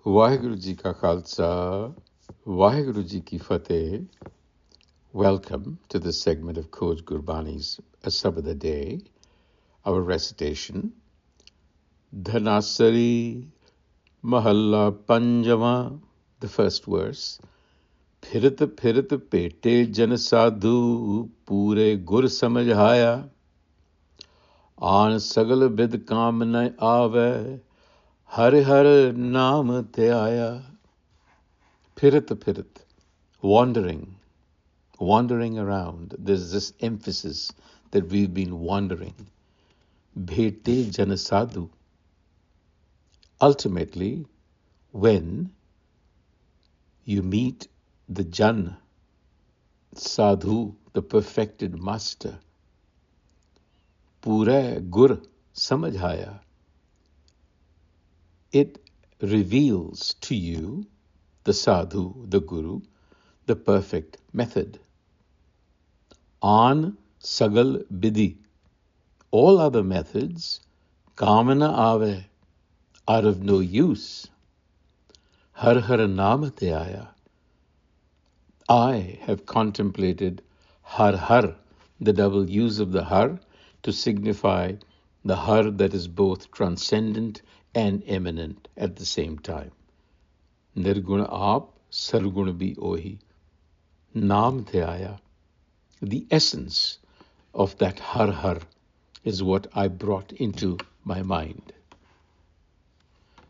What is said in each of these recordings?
Vaheguru Ji Ka Khalsa, Vaheguru Ji Ki Fateh. Welcome to this segment of Coach Gurbani's a-sabad-a-day, our recitation. Dhanasari Mahalla Panjama, the first verse. Phirat Phirat Bhete jan Sadhu, pure gur samajhaya. Aan sagal bid kam na aave, har har naam te aaya. Phirat Phirat, wandering around. There's this emphasis that we've been wandering. Bhete jan sadhu. Ultimately, when you meet the Jan, Sadhu, the perfected master, Pura Gur Samajhaya, it reveals to you, the Sadhu, the Guru, the perfect method. An Sagal Bidhi, all other methods, Kamana Ave, are of no use. Har har naam te aaya. I have contemplated har har, the double use of the har, to signify the har that is both transcendent and immanent at the same time. Nirguna aap, sarguna bhi ohi. Naam te aaya. The essence of that har har is what I brought into my mind.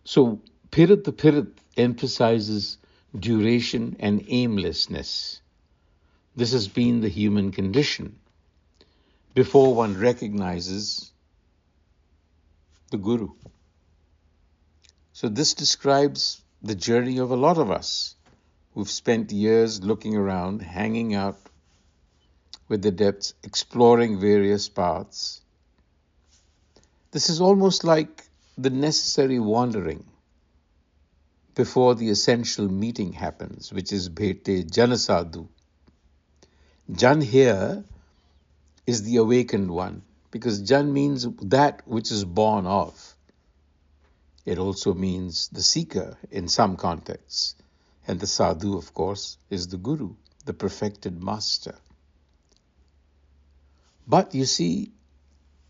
So Phirat Phirat emphasizes duration and aimlessness. This has been the human condition before one recognizes the Guru. So this describes the journey of a lot of us who've spent years looking around, hanging out with the depths, exploring various paths. This is almost like the necessary wandering before the essential meeting happens, which is Bhete Jana Sadhu. Jan here is the awakened one, because Jan means that which is born of. It also means the seeker in some contexts. And the Sadhu, of course, is the Guru, the perfected master. But you see,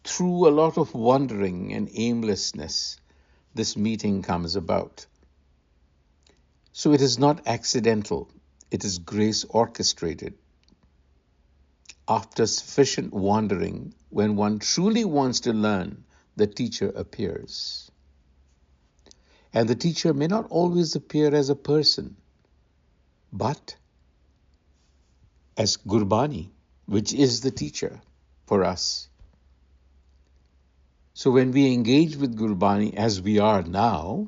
through a lot of wandering and aimlessness, this meeting comes about. So it is not accidental, it is grace orchestrated. After sufficient wandering, when one truly wants to learn, the teacher appears. And the teacher may not always appear as a person, but as Gurbani, which is the teacher for us. So when we engage with Gurbani, as we are now,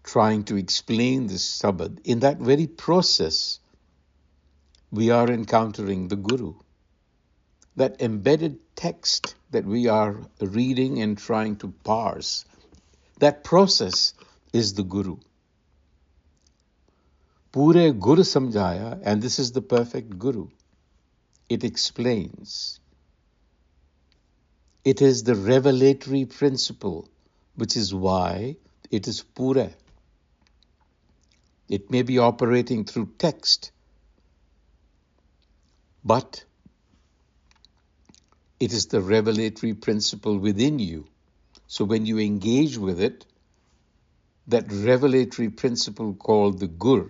trying to explain this sabad, in that very process, we are encountering the Guru. That embedded text that we are reading and trying to parse, that process is the Guru. Pure Gur Samjhaya, and this is the perfect Guru. It explains. It is the revelatory principle, which is why it is Pura. It may be operating through text, but it is the revelatory principle within you. So when you engage with it, that revelatory principle called the Gur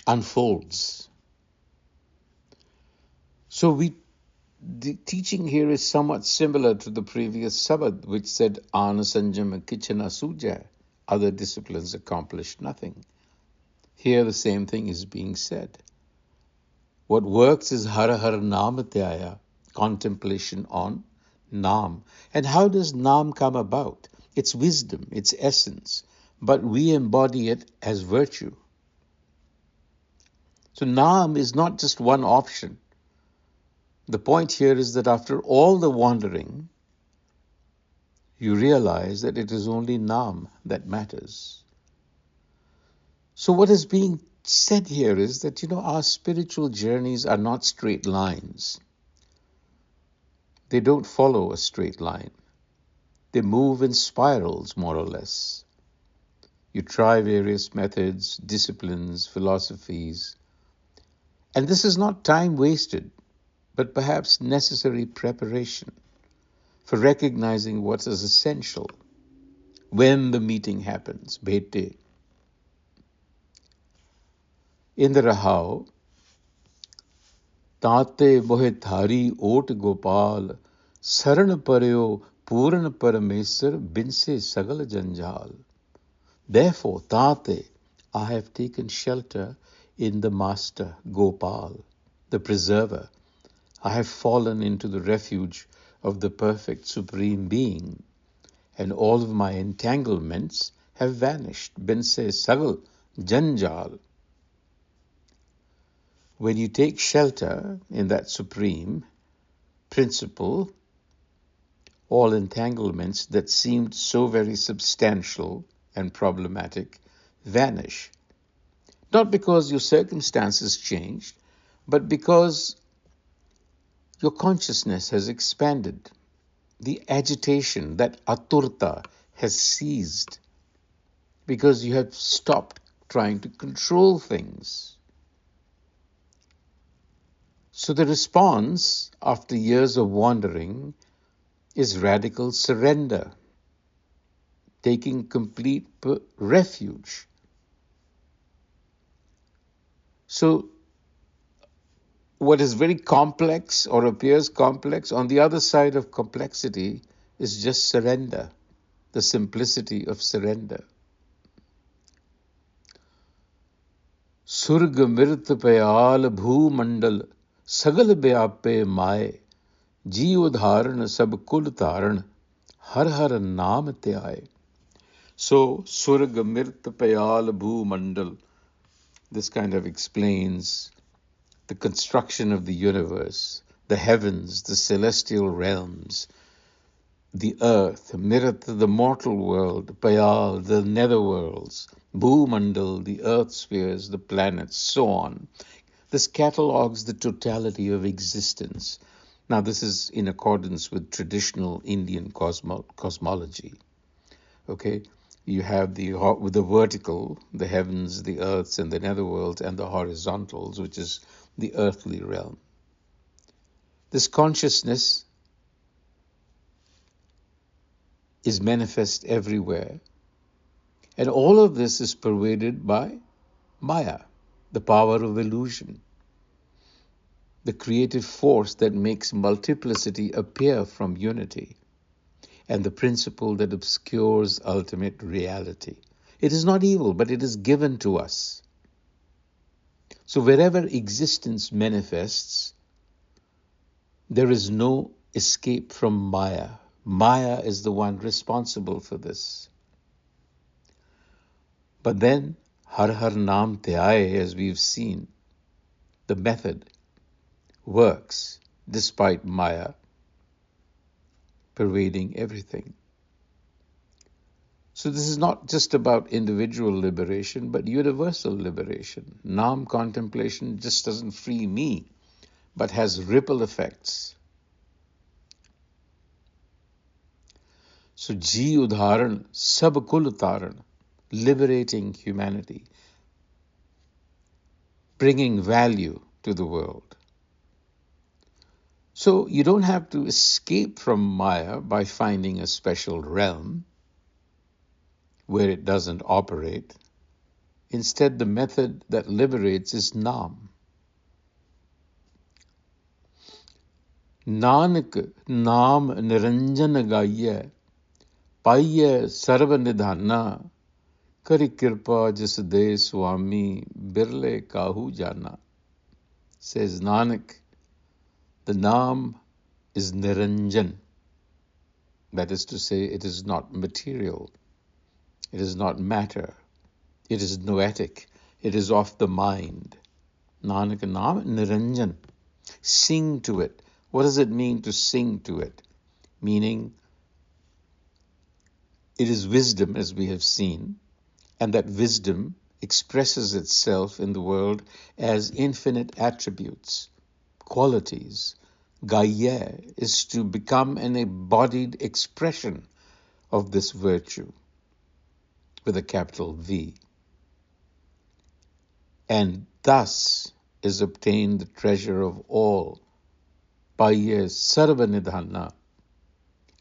unfolds. So the teaching here is somewhat similar to the previous sabad, which said, Ana Sanjama Kichana Suja. Other disciplines accomplish nothing. Here the same thing is being said. What works is Har Har Naam Te Aaya, contemplation on Naam. And how does Naam come about? It's wisdom, it's essence, but we embody it as virtue. So Naam is not just one option. The point here is that after all the wandering, you realize that it is only Naam that matters. So what is being said here is that, our spiritual journeys are not straight lines. They don't follow a straight line. They move in spirals, more or less. You try various methods, disciplines, philosophies, and this is not time wasted, but perhaps necessary preparation for recognizing what is essential when the meeting happens, bhete. In the Rahao, Tate mohe thari ot gopal, saran paryo puran paramesar binse sagal janjal. Therefore, Tate, I have taken shelter in the Master, Gopal, the Preserver. I have fallen into the refuge of the perfect Supreme Being, and all of my entanglements have vanished. Binse sagal janjal. When you take shelter in that Supreme Principle, all entanglements that seemed so very substantial and problematic vanish. Not because your circumstances changed, but because your consciousness has expanded. The agitation, that aturta, has ceased because you have stopped trying to control things. So the response after years of wandering is radical surrender, taking complete refuge. So what is very complex or appears complex, on the other side of complexity is just surrender, the simplicity of surrender. Surg mirt payal bhu mandal sagal byape maaye ji udharan sab kul taran har har naam te aaye. So surg mirt payal bhu mandal, this kind of explains the construction of the universe, the heavens, the celestial realms, the earth, Mirat, the mortal world, Payal, the netherworlds, Bhumandal, the earth spheres, the planets, so on. This catalogues the totality of existence. Now, this is in accordance with traditional Indian cosmology. Okay, you have with the vertical, the heavens, the earths, and the netherworlds, and the horizontals, which is the earthly realm. This consciousness is manifest everywhere. And all of this is pervaded by Maya, the power of illusion, the creative force that makes multiplicity appear from unity, and the principle that obscures ultimate reality. It is not evil, but it is given to us. So wherever existence manifests, there is no escape from Maya. Maya is the one responsible for this. But then, Har Har Naam Te Aaye, as we've seen, the method works despite Maya pervading everything. So this is not just about individual liberation, but universal liberation. Naam contemplation just doesn't free me, but has ripple effects. So ji udharan, sab kul taran, liberating humanity, bringing value to the world. So you don't have to escape from Maya by finding a special realm where it doesn't operate. Instead, the method that liberates is Naam. Nanak Naam Niranjan Gaiya Paiya Sarva Nidhana Kari Kirpa Jis De Swami Birle Kahu Jana. Says Nanak, the Naam is Niranjan. That is to say, it is not material. It is not matter. It is noetic. It is of the mind. Nanak Naam Niranjan. Sing to it. What does it mean to sing to it? Meaning, it is wisdom, as we have seen, and that wisdom expresses itself in the world as infinite attributes, qualities. Gaya is to become an embodied expression of this virtue with a capital V. And thus is obtained the treasure of all by a sarva-nidhana,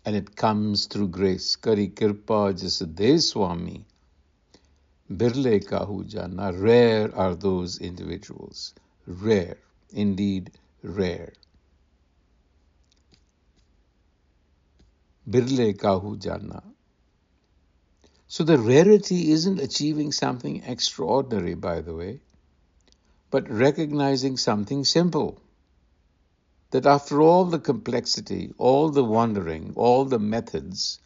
and it comes through grace. Kari kirpa jis de Swami, birle kahu jana. Rare are those individuals. Rare, indeed rare. Birle kahu jana. So the rarity isn't achieving something extraordinary, by the way, but recognizing something simple. That after all the complexity, all the wandering, all the methods,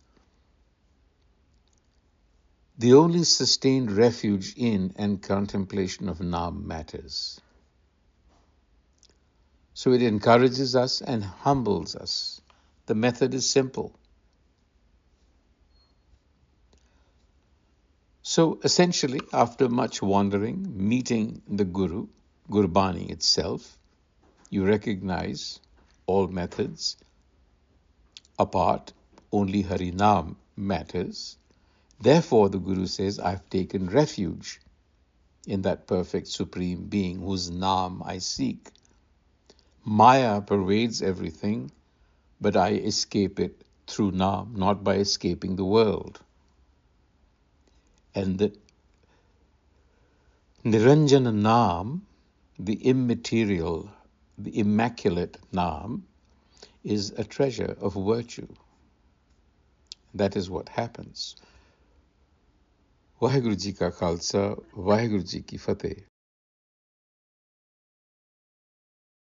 the only sustained refuge in and contemplation of Nam matters. So it encourages us and humbles us. The method is simple. So essentially, after much wandering, meeting the Guru, Gurbani itself, you recognize all methods apart, only Harinam matters. Therefore, the Guru says, I've taken refuge in that perfect Supreme Being whose Naam I seek. Maya pervades everything, but I escape it through Naam, not by escaping the world. And the Niranjana Naam, the immaterial, the immaculate Naam, is a treasure of virtue. That is what happens. Vaheguru Ji Ka Khalsa, Vaheguru Ji Ki Fateh.